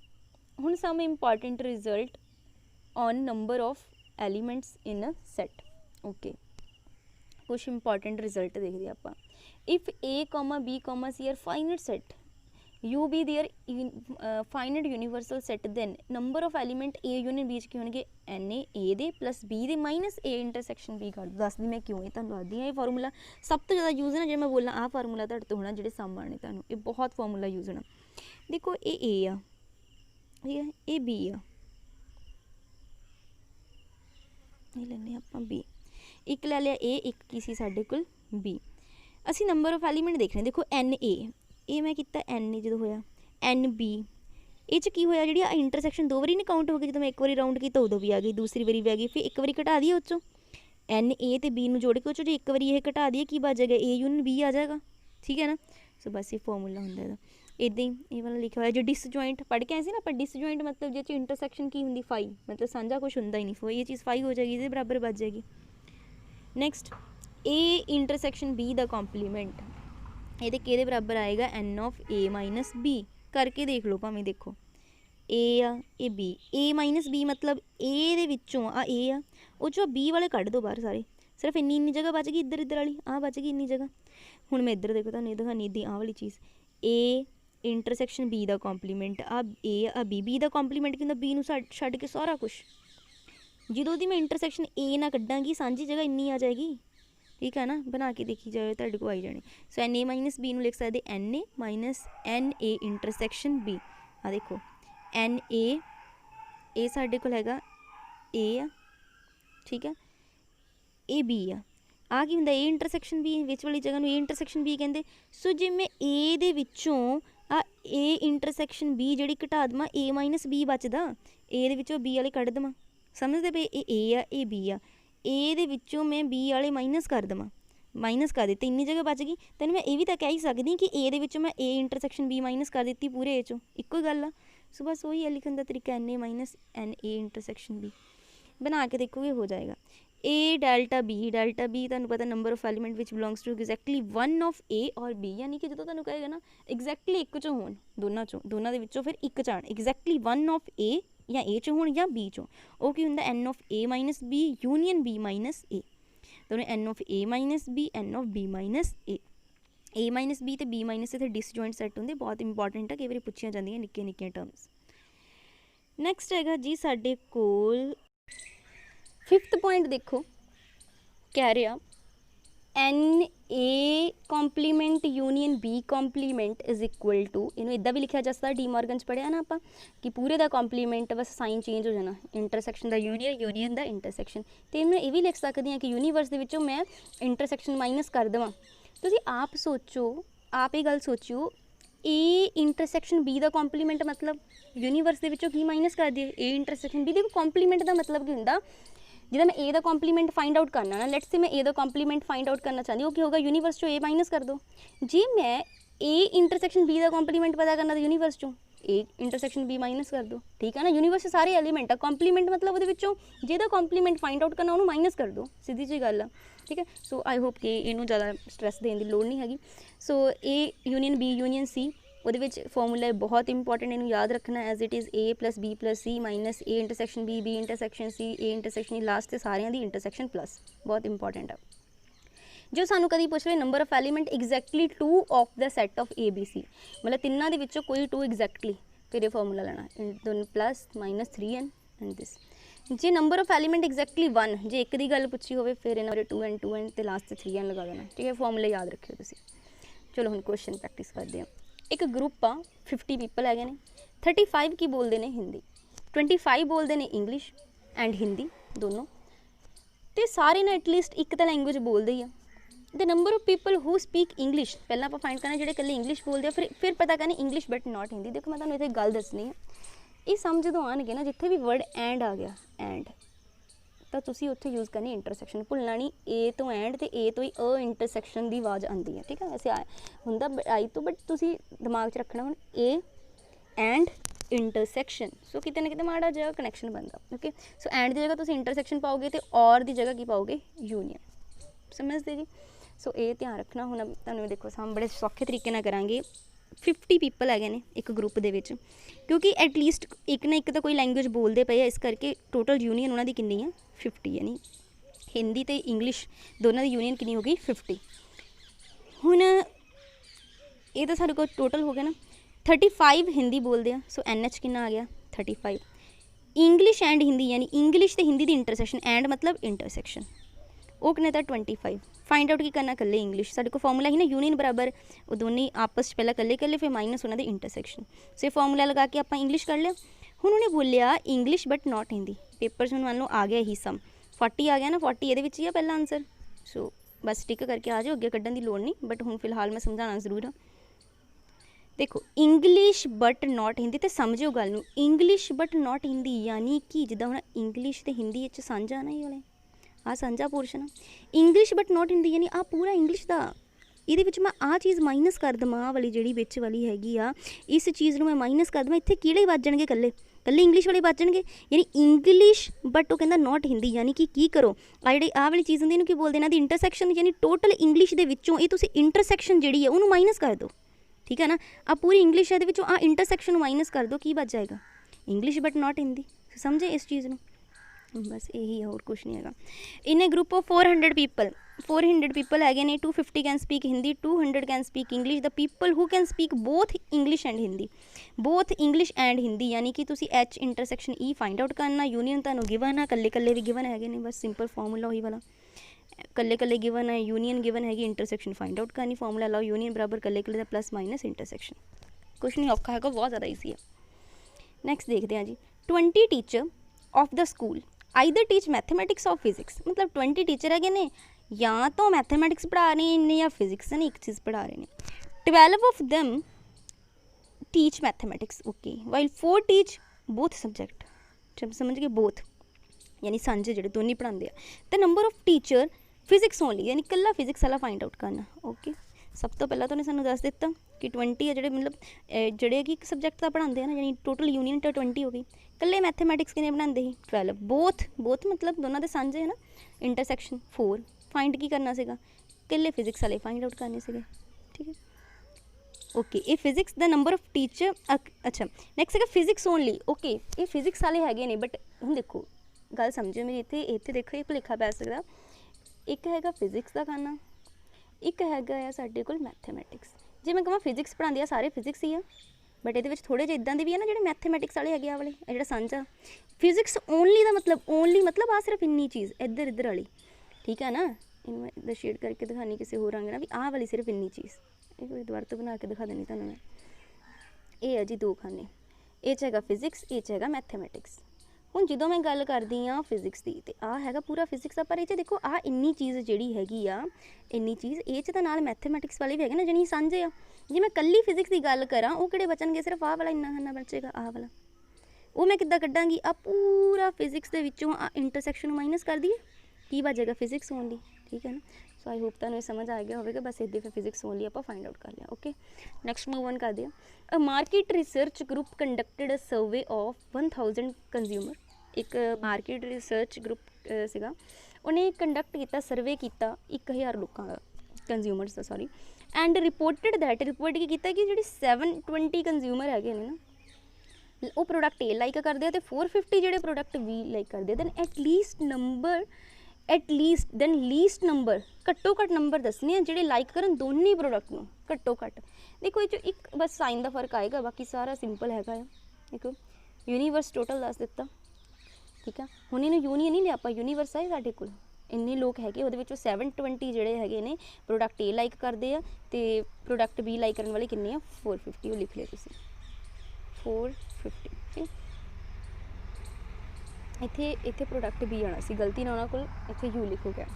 हुण some important result on number of elements in a set. Okay, कुछ इंपॉर्टेंट रिजल्ट देखते आप। If A comma B comma C are finite set, U be their finite universal set, then number of element A union B की होंगे n A दे plus B दे minus A intersection B कर दो। दस दी मैं क्यों ये तुहानूं दसदी हां। ये फार्मूला सब तो ज़्यादा यूज़ है ना, जो मैं बोलना आ फार्मूला तुहाडे तो होना जिहड़े सम आने तुहानूं, ये बहुत फार्मूला यूज़ होना। देखो ये ए आ, ठीक है, ये बी आ, ये लैने आपां बी, एक लै लिया ए, एक की सी साडे कोल बी। असी नंबर ऑफ एलीमेंट देखने, देखो एन ए, ये मैं किया एन ए जो होया, एन बी, ये की होया जी इंटरसैक्शन दो बारी नहीं काउंट हो गई, जो मैं एक बारी राउंड किया उदों भी आ गई, दूसरी बारी भी आ गई, फिर एक बारी घटा दिए उस एन ए ते बी जोड़ के जो एक बारी ये घटा दिए की बच जाएगा, ए यूनियन बी आ जाएगा। ठीक है ना। सो बस ये फॉर्मूला होंगे इदा ही, ये वाला लिखा हुआ जो डिसजॉइंट पढ़ के आए थे ना, पर डिसजॉइंट मतलब जो इंटरसैक्शन की होंगी फाई, मतलब साझा कुछ होंगे ही नहीं, फो ये चीज़ फाई हो जाएगी, इसके बराबर बच जाएगी। नैक्सट ए इंटरसैक्शन बी दा कॉम्पलीमेंट, ये कि बराबर आएगा n of A minus B, करके देख लो भावें, देखो ए आ A B, A minus B मतलब ए दे विचों आ ए आ, वो जो बी वाले कढ़ दो बाहर सारे, सिर्फ इन्नी इन्नी जगह बच गई, इधर इधर वाली आ बच गई इन्नी जगह। हुण मैं इधर देखो तुहानूं दिखानी इदी आ वाली चीज़, ए इंटरसैक्शन बी दा कॉम्पलीमेंट आ ए आ बी दा कॉम्पलीमेंट कि बी नूं छड्ड के सारा कुछ, जो दी मैं इंटरसैक्शन ए ना कड्डांगी सांझी जगह इन्नी आ जाएगी। ठीक है ना, बना के देखी जाए तुहाडे कोल आई जाने। So n A minus B लिख सकते n A minus n A intersection B. आ देखो एन ए साडे कोल हैगा ए आ, ठीक है, ए बी आ की हुंदा ए इंटरसैक्शन बी, विच वाली जगह ए इंटरसैक्शन बी कहंदे। सो जे मैं ए दे विचों आ ए इंटरसैक्शन बी जिहड़ी घटा देवां, ए माइनस बी बचदा, ए दे विचों बी वाले कढ़ देवां, समझदे पे ए आ ए बी आ, ए दे विचों मैं बी वाले माइनस कर देवां, माइनस कर दिते इन्नी जगह बच गई। तैनूं मैं ये भी तो कह ही सकदी कि ए दे विचों मैं ए इंटरसैक्शन बी माइनस कर दी पूरे ए चों, इक्को गल आ। सो बस वही है लिखने का तरीका, n A minus n A intersection B बना के देखोगे हो जाएगा। ए डेल्टा बी तुहानूं पता number of element which belongs to exactly one of A और बी, यानी कि जो तुहानूं कहेगा ना एग्जैक्टली एक चों होण, दोनों दे विचों फिर एक चाण एग्जैक्टली वन ऑफ ए या ए चों होण या बी चों, वो की हुंदा n of A minus B union B minus A. तो n of A minus B n of B minus A minus B तो बी माइनस इत्थे डिसजॉइंट सैट होंदे, बहुत इंपॉर्टेंट है, कई बार पुछिया जांदियां निक्के निक्के टर्म्स। नैक्सट हैगा जी साडे कोल 5th पॉइंट, देखो कह रहा n A complement union B complement is equal to, इनू इदा भी लिखा जा सकता, डी मॉर्गन पढ़िया ना आप कि पूरे का कॉम्पलीमेंट बस साइन चेंज हो जाना, इंटरसैक्शन का यूनीअन का इंटरसैक्शन। तो मैं ये भी लिख सकती हाँ कि यूनीवर्स के विचों मैं इंटरसैक्शन माइनस कर देवां। तुसीं आप सोचो, आप ये गल सोचो ए इंटरसैक्शन बी का कॉम्पलीमेंट मतलब यूनीवर्स के विचों की माइनस कर दिए ए इंटरसैक्शन बी। देखो कॉम्पलीमेंट का मतलब की होंदा जिदा मैं ए का कॉम्पलीमेंट फाइंड आउट करना ना, लेट्स से मैं ए का कॉम्पलीमेंट फाइंड आउट करना चाहती हूँ, क्या होगा यूनीवर्स चो ए माइनस कर दो। जे मैं ए इंटरसैक्शन बी का कॉम्पलीमेंट पता करना तो यूनीवर्स चो ए इंटरसैक्शन बी माइनस कर दो, ठीक है ना। यूनीवर्स से सारे एलीमेंट है, कॉम्पलीमेंट मतलब वो जिहदा कॉम्पलीमेंट फाइंड आउट करना उन्होंने माइनस कर दो, सीधी जी गल है, ठीक है। सो आई होप कि इनू ज़्यादा स्ट्रैस देने की लोड़ नहीं हैगी। So A union B union C वो फॉर्मूला बहुत इंपॉर्टेंट, इनू याद रखना as it is A plus B plus C minus A intersection B intersection C A intersection last से सारिਆਂ ਦੀ इंटरसैक्शन प्लस, बहुत इंपॉर्टेंट है। जो सानू कभी पूछ ले number of element exactly 2 of the set of A B C, मतलब तिन्ना दे विचों कोई 2 एग्जैक्टली, फिर ये फॉर्मूला लेना दोनों plus minus 3n and this. J number of element exactly 1, जे एक की गल पूछी हो फिर इन्होंने 2n तो लास्ट से 3n लगा देना, ठीक है। फॉर्मूला याद रखियो तुसीं। चलो हम क्वेश्चन प्रैक्टिस करते हैं। एक ग्रुप आ 50 पीपल है ने, 35 की बोलते हैं हिंदी, 25 बोलते हैं इंग्लिश एंड हिंदी दोनों, तो सारे ना एटलीस्ट एक तो लैंगुएज बोलते ही आ। The number of people who speak English, पहला आप फाइंड करना जो कल इंग्लिश बोलते हैं, फिर पता करना इंग्लिश बट नॉट हिंदी। देखो मैं तुम्हें एक गल दसनी है, ये समझ तो आएंगे ना जिथे भी वर्ड एंड आ गया एंड तो तुसी उत्थे यूज़ करनी इंटरसैक्शन, भुलना नहीं ए तो एंड तो ए तो ही अ इंटरसैक्शन की आवाज़ आती है, ठीक है। वैसे हुंदा आई तो बट तुसी दिमाग च रखना हुण ए एंड इंटरसैक्शन, सो किते ना किते माड़ा जिहा कनैक्शन बनता, ओके। सो एंड की जगह तुसी इंटरसैक्शन पाओगे तो और की जगह की पाओगे यूनीयन, समझते जी। सो ये ध्यान रखना। हुण तुहानूं देखो हम बड़े सौखे तरीके नाल करांगे। 50 पीपल है ने एक ग्रुप दे विच, क्योंकि एटलीस्ट एक ना एक तो कोई लैंगुएज बोलते पे, इस करके टोटल यूनीयन उन्होंने कितनी है 50, यानी हिंदी तो इंग्लिश दोनों की यूनीयन कितनी होगी 50। हुण ये तो सारे को टोटल हो गया ना, 35 हिंदी बोलते हैं, सो NH कितना आ गया 35। इंग्लिश एंड हिंदी यानी इंग्लिश तो हिंदी की इंटरसैक्शन एंड मतलब इंटरसैक्शन, वो कितने था 25। फाइंड आउट की करना कल्ले इंग्लिश, साढ़े को फॉर्मूला ही ना यूनीयन बराबर वो दोनों आपस पहले कल्ले कल्ले फिर माइनस उन्होंने इंटरसैक्शन, सो फॉर्मूला लगा के आप इंग्लिश कर लिया। हुण उन्हें बोलिया English but not Hindi, paper से मान लो आ गया ही सम 40 आ गया ना, 40 ये ही है पहला आंसर। सो बस टिक करके आ जाओ, अगे कड्ढन की लोड़ नहीं, बट हुण फिलहाल मैं समझाना जरूर हाँ। देखो इंग्लिश बट नॉट हिंदी, तो समझो गल नूं, इंग्लिश बट नॉट हिंदी यानी कि जिद्दां हुण इंग्लिश तो हिंदी सांझा ना, ये वाले आ सांझा पोर्शन आ। इंग्लिश बट नॉट हिंदी यानी आ पूरा इंग्लिश का, ये मैं आ चीज़ माइनस कर देवां वाली जी बिच वाली हैगी आ, इस चीज़ में मैं माइनस कर देवां, इत्थे किहड़े वजणगे कल्ले कल्ले इंग्लिश वाले वजणगे, यानी इंग्लिश बट वो कहंदा नॉट हिंदी, यानी कि की करो आ जी आ वाली चीज़ होंदी की बोलते हैं दी इंटरसैक्शन, यानी टोटल इंग्लिश के विचों ये तुसीं इंटरसैक्शन जिहड़ी है उन्होंने माइनस कर दो, ठीक है ना। आ पूरी इंग्लिश है आ इंटरसैक्शन माइनस कर दो, की बच जाएगा इंग्लिश बट नॉट हिंदी, समझे इस चीज़ में, बस यही है और कुछ नहीं है। इन ए ग्रुप ऑफ 400 पीपल है ने, 250 can speak Hindi, 200 can speak English. The people who can speak both English and Hindi, both English and Hindi यानी कि तुसी H intersection E find out करना, यूनीयन तुहानूं गिवन है, कल्ले कल्ले भी गिवन है ने, बस सिंपल फॉर्मूला वही वाला, कल्ले कल्ले गिवन है, यूनीयन गिवन है, इंटरसैक्शन फाइंड आउट करनी, फॉर्मूला लाओ यूनीयन बराबर कल्ले कल्ले प्लस माइनस इंटरसैक्शन, कुछ नहीं औखा है, बहुत ज़्यादा ईजी है। नैक्सट देखते हैं जी, 20 teacher of the school either teach mathematics और फिजिक्स, मतलब 20 टीचर है ने या तो मैथमेटिक्स पढ़ा रहे हैं या फिजिक्स ने एक चीज़ पढ़ा रहे हैं। 12 of them teach mathematics, okay, while 4 teach both subject, जब समझ गए बोथ यानी सांझे जोड़े दोनों पढ़ाते हैं। The number of teacher physics only यानी कल्ला फिजिक्स वाला फाइंड आउट करना, ओके। सब तो पहला तो सानू दस दिता कि 20 है जोड़े मतलब जोड़े कि एक सब्जैक्ट का पढ़ाते हैं ना, यानी टोटल यूनीयन तो 20 हो गई, कल्ले मैथमेटिक्स कितने पढ़ाते ही 12, बोथ मतलब दोनों के सांझे है ना, इंटरसैक्शन 4 फाइंड की करना सीगा, कल्ले फिजिक्स वाले फाइंड आउट करने सीगे, ठीक है, ओके। ये physics the number of teacher, अच्छा नैक्सट है फिजिक्स ओनली, ओके, ये फिजिक्स वाले है नहीं, बट हम देखो गल समझो मेरी, इतने देखो एक भुलेखा पै सकता, एक है फिजिक्स का करना, एक है साडे कोल मैथमेटिक्स। जे मैं कਹਾਂ फिजिक्स पढ़ाती है सारे फिजिक्स ही है, बट ये थोड़े जे इदां दे भी है ना जो मैथमेटिक्स वाले है वाले जो सांझा फिजिक्स ओनली का मतलब ओनली मतलब आ सिर्फ इन्नी चीज़ इधर इधर वाली, ठीक है ना। इनमें इधर शेड करके दिखानी किसी होर रंग ना भी आह वाली सिर्फ इन्नी चीज़, एक बार दोबारा तो बना के दिखा देनी तुहानूं मैं। ये है जी 2 खाने, ये है फिजिक्स, ये है मैथमेटिक्स। ਹੁਣ ਜਦੋਂ मैं गल करदी हाँ फिजिक्स की तो आ हैगा पूरा फिजिक्स का, पर ये देखो आ इन्नी चीज़ जिहड़ी हैगी आ इन्नी चीज़ ये च तां नाल मैथमैटिक्स वाले भी हैगे ना जिहड़ी सांझे आ। जे मैं कल्ली फिजिक्स की गल करां वो किहड़े बचणगे, सिर्फ आ वाला इन्ना इन्ना बचेगा, आ वाला वो मैं किद्दां कड्डांगी। आ पूरा फिजिक्स दे विचों आ इंटरसैक्शन माइनस कर दईए की बचेगा फिजिक्स ओनली, ठीक है ना। सो आई होप तुहानूं समझ आ गया होगा, बस इद्दां फिर फिजिक्स ओनली आप फाइंड आउट कर लिया। ओके नैक्सट मूव ऑन करते हैं। A market research group conducted a survey of 1000 consumer. एक मार्केट रिसर्च ग्रुप सीगा, उन्हें कंडक्ट किया सर्वे किया 1000 लोगों का, कंज्यूमर्स का sorry, and reported that report की किया कि जी 720 कंज्यूमर है ना वो प्रोडक्ट ए लाइक करते हैं तो 450 जो प्रोडक्ट बी लाइक करते हैं। दैन दैन लीस्ट नंबर घट्टो घट्ट नंबर दसने जोड़े लाइक करन दोनों प्रोडक्ट में घट्टो घट्ट। देखो ये एक बस साइन का फर्क आएगा, बाकी सारा सिंपल हैगा। देखो यूनीवर्स टोटल दस दिता, ठीक है। हुण इन्हूं यूनियन नहीं लिया, आप यूनीवर्स है साडे कोल इन्ने लोग है, वो 720 जोड़े है ने प्रोडक्ट ए लाइक करते हैं तो प्रोडक्ट बी लाइक करने वाले किन्ने 450, वो लिख लिया तुसीं 450, ठीक। इत्थे इत्थे प्रोडक्ट बी आना सी, गलती ना उन्होंने कोल इत्थे यू लिखो गया।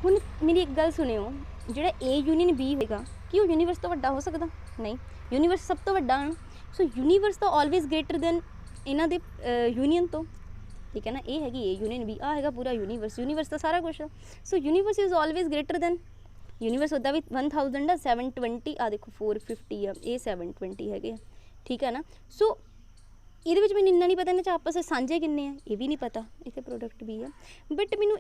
हुण मेरी एक गल सुनियो, जिहड़ा ए यूनियन बी होएगा कि वो यूनीवर्स तो वड्डा हो सकदा नहीं, यूनीवर्स सब तो वड्डा है। सो यूनीवर्स तो ऑलवेज ग्रेटर दैन इन्हां दे यूनियन तो, ठीक है ना। ये हैगी ए यूनियन बी, आ हैगा पूरा यूनीवर्स, यूनीवर्स तो सारा कुछ है। So universe is always greater than universe होता भी 1000 आ 720 आ देखो 450 आ ये 720 है, ठीक है ना। सो ये मैंने इन्ना नहीं पता इन्हें आपस में सांझे किन्ने हैं, ये भी नहीं पता, इतने प्रोडक्ट भी है, बट मैनू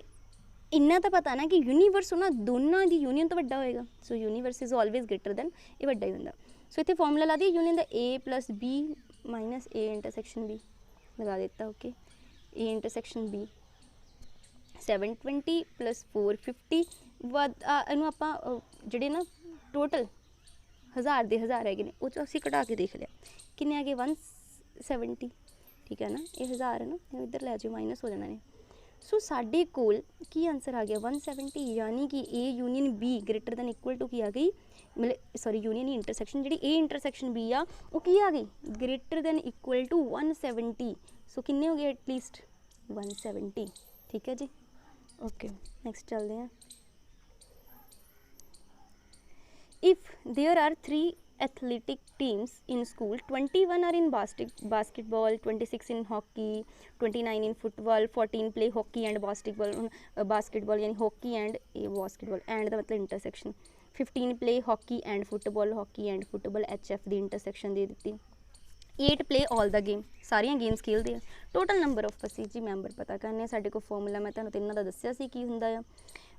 इन्ना तो पता ना कि यूनीवर्स उन्होंने दोनों की यूनियन तो वड्डा होएगा। So universe is always greater than, ये वड्डा ही होंदा। सो इतने फॉर्मूला ला दिया यूनियन का ए plus B minus A intersection B लगा देता। ओके ए इंटरसैक्शन बी 720 प्लस 450 इनू आपां जिहड़े ना टोटल 1000 दे 1000 है वो असीं घटा के देख लिया किन्ने आ गए 170, ठीक है ना। ये 1000 है ना, इधर लै जाओ माइनस हो जाना ने। सो साडे कोल की आंसर आ गया 170, यानी कि A union B greater than equal to की आ गई, मतलब सॉरी यूनियन इंटरसैक्शन जी ए इंटरसैक्शन बी आ वो की आ गई greater than equal to 170। So किन्ने हो गए एटलीस्ट 170, ठीक है जी। ओके नेक्स्ट चलते हैं। If there are 3 athletic teams in school, 21 are in basketball, 26 in hockey, 29 in football, 14 play hockey and basketball यानी hockey and basketball and दा मतलब intersection, 15 play hockey and football HF the intersection they the, 8 play all the game सारियां games खेलते हैं। Total number of बसी जी member पता करने, साडे को फॉर्मूला मैं तुहानूं तिन्नां दा दस्सिया सी की हुंदा आ,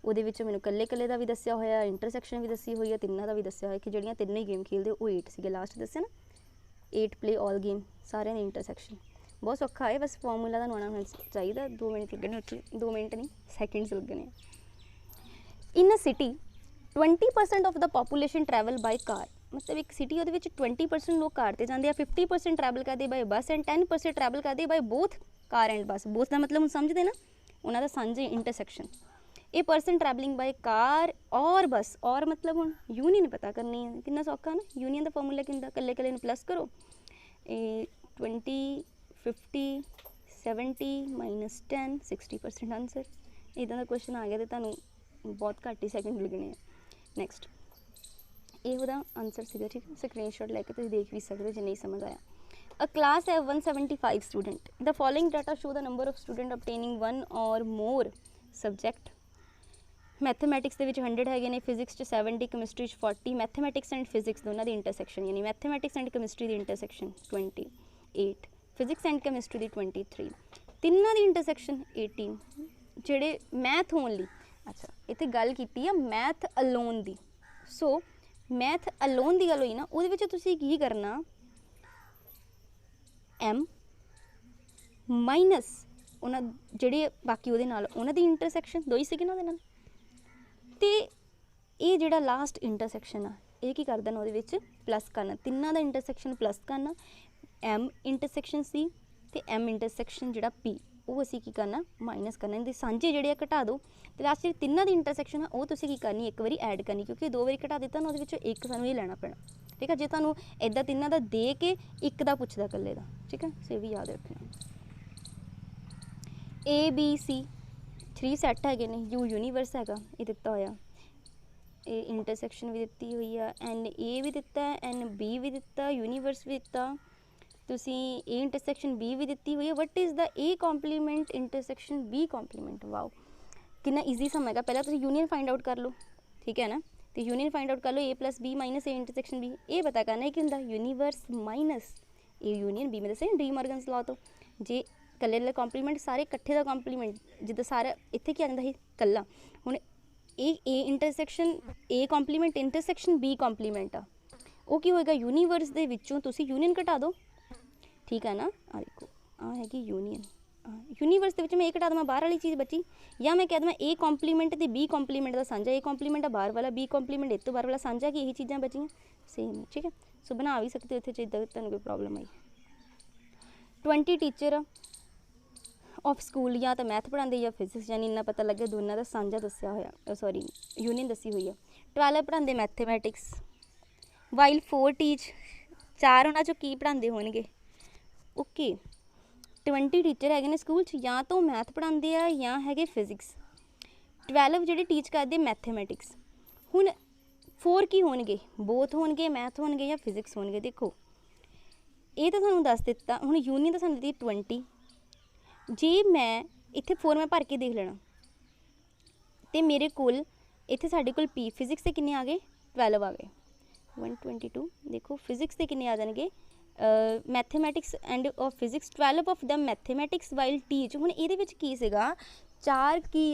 ਉਹਦੇ ਵਿੱਚ ਮੈਨੂੰ ਕੱਲੇ ਦਾ ਵੀ ਦੱਸਿਆ ਹੋਇਆ, ਇੰਟਰਸੈਕਸ਼ਨ ਵੀ ਦੱਸੀ ਹੋਈ ਹੈ, ਤਿੰਨਾਂ ਦਾ ਵੀ ਦੱਸਿਆ ਹੋਇਆ ਕਿ ਜਿਹੜੀਆਂ ਤਿੰਨੇ ਗੇਮ ਖੇਲਦੇ ਉਹ 8 ਸੀਗੇ, ਲਾਸਟ ਦੱਸਿਆ ਨਾ 8 ਪਲੇ ਆਲ ਗੇਮ ਸਾਰਿਆਂ ਦੇ ਇੰਟਰਸੈਕਸ਼ਨ। ਬਹੁਤ ਸੌਖਾ ਹੈ, ਬਸ ਫਾਰਮੂਲਾ ਤੁਹਾਨੂੰ ਆਉਣਾ ਹੋਣਾ ਚਾਹੀਦਾ, 2 ਮਿੰਟ ਲੱਗਣੇ ਉੱਥੇ, 2 ਮਿੰਟ ਨਹੀਂ ਸੈਕਿੰਡਸ ਲੱਗਣੇ। In a city 20% of the population travel by car, मतलब एक सिटी ਉਹਦੇ ਵਿੱਚ 20% लोग कार ਤੇ ਜਾਂਦੇ ਆ, 50% ट्रैवल करते बाय बस एंड 10% ट्रैवल करते बाय बोथ कार एंड बस। बोथ का मतलब हम समझते ना, उन्होंने सांझे intersection. A person travelling by car और बस, और मतलब हम यूनियन पता करनी है, कितना सौखा ना। यूनियन का फॉर्मूला किंदा कल्ले प्लस करो, 20 50 70 माइनस 10 60% आंसर। इदा का क्वेश्चन आ गया तो तुहानूं बहुत घट ही सैकेंड लगने। नैक्सट ये आंसर सीगा, ठीक है। स्क्रीनशॉट लैके तुसीं देख भी सकते जे नहीं समझ आया। A class have 175 student. The following data show the number of student obtaining one or more subject. Mathematics ਦੇ ਵਿੱਚ 100 ਹੈਗੇ ਨੇ, ਫਿਜ਼ਿਕਸ 'ਚ 70, ਕੈਮਿਸਟਰੀ 'ਚ 40, ਮੈਥਮੈਟਿਕਸ ਐਂਡ ਫਿਜ਼ਿਕਸ ਦੋਨਾਂ ਦੀ ਇੰਟਰਸੈਕਸ਼ਨ ਯਾਨੀ mathematics and chemistry the intersection 28, physics and chemistry ਦੀ 23, ਤਿੰਨਾਂ ਦੀ intersection 18। ਜਿਹੜੇ ਮੈਥ ਓਨਲੀ, ਅੱਛਾ ਇੱਥੇ ਗੱਲ ਕੀਤੀ ਆ ਮੈਥ ਅਲੋਨ ਦੀ। ਸੋ ਮੈਥ ਅਲੋਨ ਦੀ ਗੱਲ ਹੋਈ ਨਾ, ਉਹਦੇ ਵਿੱਚ ਤੁਸੀਂ ਕੀ ਕਰਨਾ, ਐਮ ਮਾਈਨਸ ਉਹਨਾਂ ਜਿਹੜੇ ਬਾਕੀ ਉਹਦੇ ਨਾਲ ਉਹਨਾਂ ਦੀ ਇੰਟਰਸੈਕਸ਼ਨ ਦੋ ਹੀ ਸੀਗੇ ਨਾ ਉਹਦੇ ਨਾਲ, तो ये जोड़ा लास्ट इंटरसैक्शन आ ये की कर देना वो प्लस करना, तिना का इंटरसैक्शन प्लस करना, एम इंटरसैक्शन सी तो एम इंटरसैक्शन जोड़ा पी वो असी की करना माइनस करना, इनके सांझे जोड़े घटा दो तो लास्ट तिना की इंटरसैक्शन है वो तुसीं की करनी एक बारी ऐड करनी, क्योंकि 2 बारी घटा दिता ना वो एक सानूं ये लैना पैना, ठीक है। जे तुहानूं इदां तिना का दे के एक का पुछदा कल्ले दा, ठीक है। सो ये भी याद रखना। ABC 3 ਸੈੱਟ ਹੈਗੇ ਨੇ, U ਯੂਨੀਵਰਸ ਹੈਗਾ ਇਹ ਦਿੱਤਾ ਹੋਇਆ, ਇਹ ਇੰਟਰਸੈਕਸ਼ਨ ਵੀ ਦਿੱਤੀ ਹੋਈ ਆ, NA ਵੀ ਦਿੱਤਾ, NB ਵੀ ਦਿੱਤਾ, ਯੂਨੀਵਰਸ ਵੀ ਦਿੱਤਾ, ਤੁਸੀਂ A ਇੰਟਰਸੈਕਸ਼ਨ B ਵੀ ਦਿੱਤੀ ਹੋਈ ਹੈ। What is the A complement intersection B compliment. Wow ਕਿੰਨਾ ਈਜ਼ੀ ਸਮ ਹੈਗਾ। ਪਹਿਲਾਂ ਤੁਸੀਂ ਯੂਨੀਅਨ ਫਾइंड आउट कर लो, ठीक है ना, तो यूनियन फाइंड आउट कर लो A + B - A intersection B। ये पता करना है कि होंगे universe minus A union B में दसे डी मॉर्गनस लॉ तो जे कले कॉम्पलीमेंट सारे इकट्ठे का कॉम्पलीमेंट जिद्दां सारा इत्थे की आंदा है कला, हुण A intersection A complement intersection B complement आ, वो की होएगा यूनीवर्स दे विच्चों तुसीं यूनीयन घटा दो, ठीक है ना। आ देखो आ हैगी यूनीयन, यूनीवर्स के विच मैं ए घटा देवां बाहर वाली चीज़ बची, या मैं कह देवां ए कॉम्पलीमेंट तो B कॉम्पलीमेंट का साझा, ए कॉम्पलीमेंट आ बाहर वाला, B कॉम्पलीमेंट इस तो बाहर वाला साझा, कि यही चीज़ां बचियां सेम है, ठीक है। सो बना भी सकते हो इत्थे जे तुहानूं कोई problem I. 20 teacher of school या तो मैथ पढ़ाते या फिजिक्स, यानी इन्ना पता लगे दोनों का साझा दसिया होया, सॉरी यूनीयन दसी हुई है। 12 पढ़ाते मैथेमैटिक्स, वाइल 4 टीच 4 उन्हां चों की पढ़ाते होणगे। ओके 20 टीचर है ने स्कूल या तो मैथ पढ़ाते हैं या है फिजिक्स, 12 जो टीच करते मैथेमैटिक्स। हुण 4 की होणगे, बोथ होणगे, मैथ होणगे या फिजिक्स होणगे। देखो ये तो सानूं दस दिता, हुण यूनियन तो सानूं दी 20, जे मैं इत्थे 4 मैं भर के देख लेना तो मेरे कोल इत्थे साडे कोल P फिजिक्स के किन्ने आ गए 12 आ गए, 122। देखो फिजिक्स के किन्ने आ जाएंगे mathematics and of physics 12 of the mathematics while teach. हुण इहदे विच की सीगा 4 की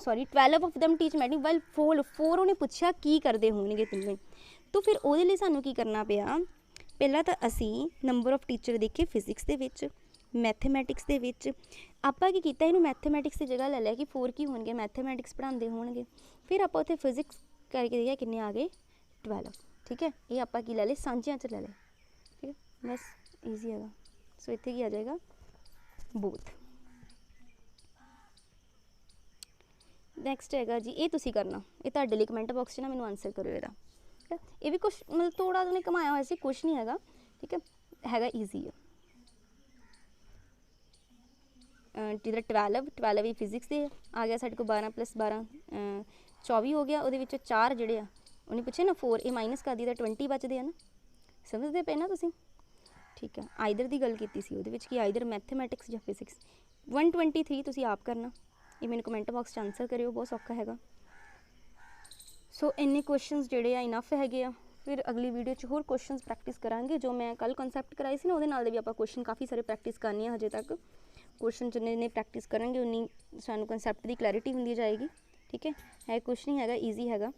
सॉरी 12 ऑफ दम टीच मैटिक वाइल 4 उन्हें पूछा की करते होंगे तिन्ने, तो फिर वो लिए सानू की करना पिया, पहला तो असी नंबर ऑफ टीचर देखे फिजिक्स के विच, मैथेमैटिक्स के विच आपां की कीता इहनूं मैथेमैटिक्स की जगह ले लिया कि 4 की होंगे मैथेमैटिक्स पढ़ाते होंगे, फिर आपां उत्थे फिजिक्स करके देखिए किन्ने आ गए 12, ठीक है। ये आपां की ले ले सांझियां च ले ले, ठीक है, बस ईजी है। सो इत्थे की आ जाएगा बोथ। नैक्सट है जी ये तुसी करना, ये तुहाडे लई कमेंट बॉक्स ना मैनूं आंसर करो इहदा, ठीक है। ये भी कुछ मतलब थोड़ा उन्हें घुमाया हुआ सी, कुछ नहीं है, ठीक है ईजी है। जिधर 12 भी फिजिक्स से आ गया साढ़े को 12 + 12 24 हो गया, वो 4 जोड़े उन्हें पूछे ना 4 ये माइनस कर दी तो 20 बचते हैं ना, समझते पे ना तुसीं, ठीक है। आइदर की गल की सी उहदे विच कि आइदर मैथेमैटिक्स या फिजिक्स। 123 तुसीं आप करना, ये मैंने कमेंट बॉक्स आंसर करियो, बहुत सौखा है। सो इन्ने क्वेश्चनस जोड़े आ इनफ है, फिर अगली वीडियो च होर क्वेश्चनस प्रैक्टिस करांगे। जो मैं कल कॉन्सैप्ट कराई सी ना उहदे नाल भी आपां क्वेश्चन काफ़ी सारे प्रैक्टिस करने हजे तक, क्वेश्चन जिन्ने प्रैक्टिस करेंगे उन्नी सानूं कॉन्सैप्ट की क्लैरिटी होंदी जाएगी, ठीक है कुछ नहीं है, ईजी है।